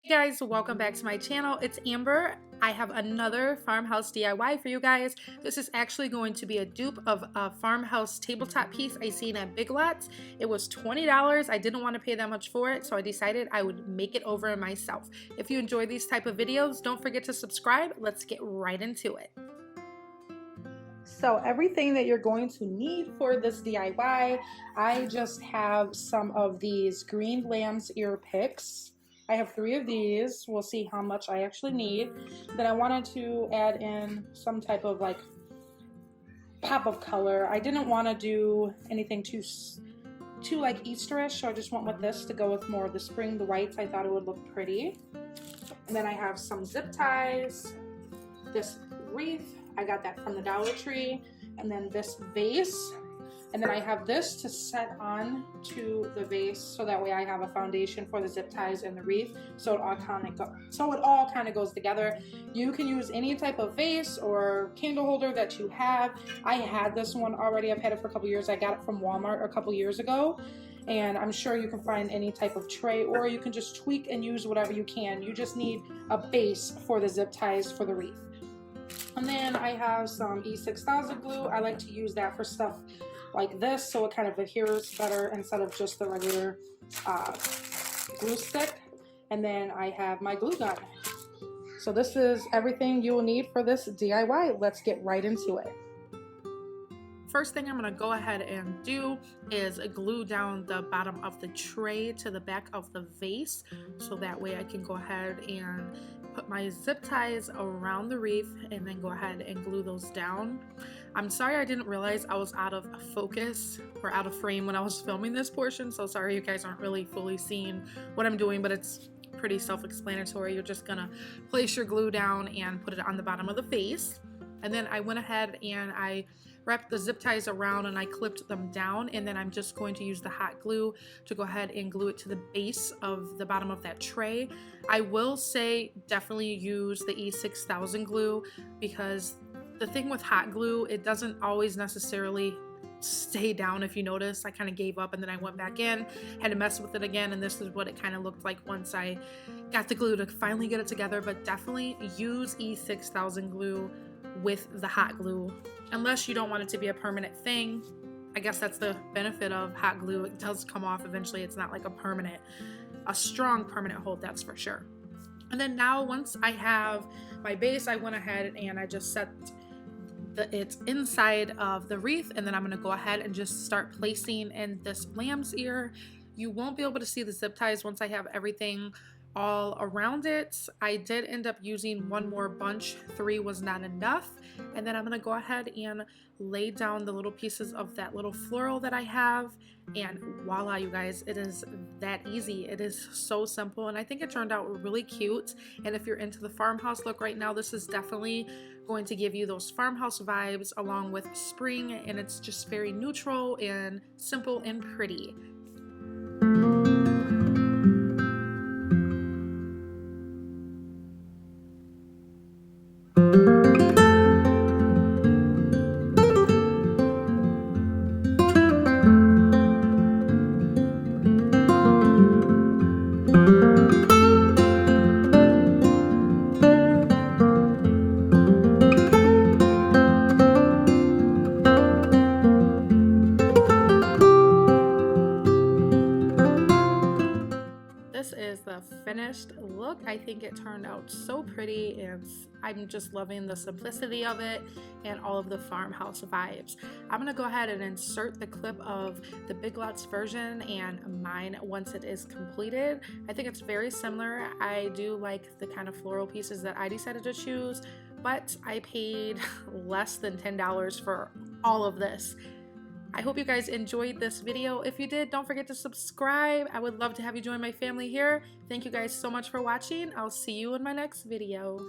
Hey guys, welcome back to my channel. It's Amber. I have another farmhouse DIY for you guys. This is actually going to be a dupe of a farmhouse tabletop piece I seen at Big Lots. It was $20. I didn't want to pay that much for it, so I decided I would make it over myself. If you enjoy these type of videos, don't forget to subscribe. Let's get right into it. So everything that you're going to need for this DIY, I just have some of these green lamb's ear picks. I have 3 of these. We'll see how much I actually need. Then I wanted to add in some type of like pop of color. I didn't want to do anything too like Easterish, so I just went with this to go with more of the spring, the whites. I thought it would look pretty. And then I have some zip ties, this wreath, I got that from the Dollar Tree, and then this vase. And then I have this to set on to the vase, so that way I have a foundation for the zip ties and the wreath, so it all kind of goes together. You can use any type of vase or candle holder that you have. I had this one already. I've had it for a couple years. I got it from Walmart a couple years ago, and I'm sure you can find any type of tray, or you can just tweak and use whatever you can. You just need a base for the zip ties for the wreath. And then I have some E6000 glue. I like to use that for stuff like this, so it kind of adheres better instead of just the regular glue stick. And then I have my glue gun. So this is everything you will need for this DIY. Let's get right into it. First thing I'm going to go ahead and do is glue down the bottom of the tray to the back of the vase, so that way I can go ahead and put my zip ties around the wreath and then go ahead and glue those down. I'm sorry I didn't realize I was out of focus or out of frame when I was filming this portion, so sorry you guys aren't really fully seeing what I'm doing, but it's pretty self-explanatory. You're just gonna place your glue down and put it on the bottom of the vase. And then I went ahead and I wrapped the zip ties around and I clipped them down, and then I'm just going to use the hot glue to go ahead and glue it to the base of the bottom of that tray. I will say definitely use the E6000 glue, because the thing with hot glue, it doesn't always necessarily stay down. If you notice, I kind of gave up and then I went back in, had to mess with it again, and this is what it kind of looked like once I got the glue to finally get it together. But definitely use E6000 glue with the hot glue, unless you don't want it to be a permanent thing. I guess that's the benefit of hot glue. It does come off eventually. It's not like a strong permanent hold, that's for sure. And then now, once I have my base, I went ahead and I just set it's inside of the wreath, and then I'm going to go ahead and just start placing in this lamb's ear. You won't be able to see the zip ties once I have everything all around it. I did end up using 1 more bunch. 3 was not enough. And then I'm going to go ahead and lay down the little pieces of that little floral that I have, and voila, you guys, it is that easy. It is so simple, and I think it turned out really cute. And if you're into the farmhouse look right now, this is definitely going to give you those farmhouse vibes along with spring, and it's just very neutral and simple and pretty. This is the finished look. I think it turned out so pretty, and I'm just loving the simplicity of it and all of the farmhouse vibes. I'm gonna go ahead and insert the clip of the Big Lots version and mine once it is completed. I think it's very similar. I do like the kind of floral pieces that I decided to choose, but I paid less than $10 for all of this. I hope you guys enjoyed this video. If you did, don't forget to subscribe. I would love to have you join my family here. Thank you guys so much for watching. I'll see you in my next video.